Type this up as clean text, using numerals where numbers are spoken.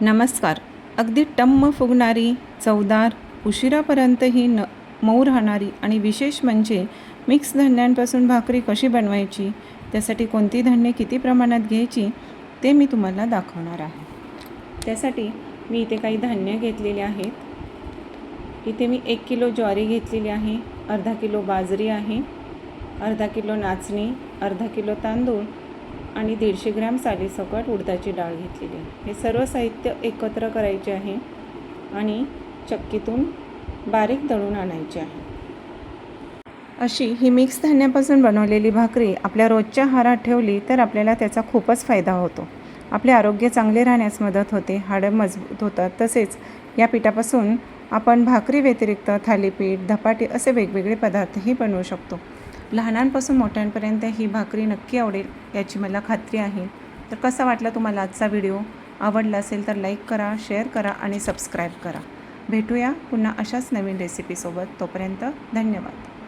नमस्कार. अगदी टम्म फुगणारी, चवदार, उशिरापर्यंतही मऊ राहणारी आणि विशेष म्हणजे मिक्स धान्यांपासून भाकरी कशी बनवायची, त्यासाठी कोणती धान्ये किती प्रमाणात घ्यायची ते मी तुम्हाला दाखवणार आहे. त्यासाठी मी इथे काही धान्य घेतलेले आहेत. इथे मी 1 किलो ज्वारी घेतलेली आहे, अर्धा किलो बाजरी आहे, अर्धा किलो नाचणी, अर्धा किलो तांदूळ आणि 150 ग्रॅम सालीसकट उडदाची डाळ घेतलेली आहे. हे सर्व साहित्य एकत्र करायचे आहे आणि चक्कीतून बारीक दळून आणायचे आहे. अशी ही मिक्स धान्यापासून बनवलेली भाकरी आपल्या रोजच्या आहारात ठेवली तर आपल्याला त्याचा खूपच फायदा होतो. आपले आरोग्य चांगले राहण्यास मदत होते, हाडं मजबूत होतात. तसेच या पिठापासून आपण भाकरी व्यतिरिक्त थालीपीठ, धपाटे असे वेगवेगळे पदार्थही बनवू शकतो. लहानांपासून मोठ्यांपर्यंत ही भाकरी नक्की आवडेल याची मला खात्री आहे. तर कसा वाटला तुम्हाला आजचा व्हिडिओ? आवडला असेल तर लाईक करा, शेअर करा आणि सबस्क्राईब करा. भेटूया पुन्हा अशाच नवीन रेसिपीसोबत. तोपर्यंत धन्यवाद.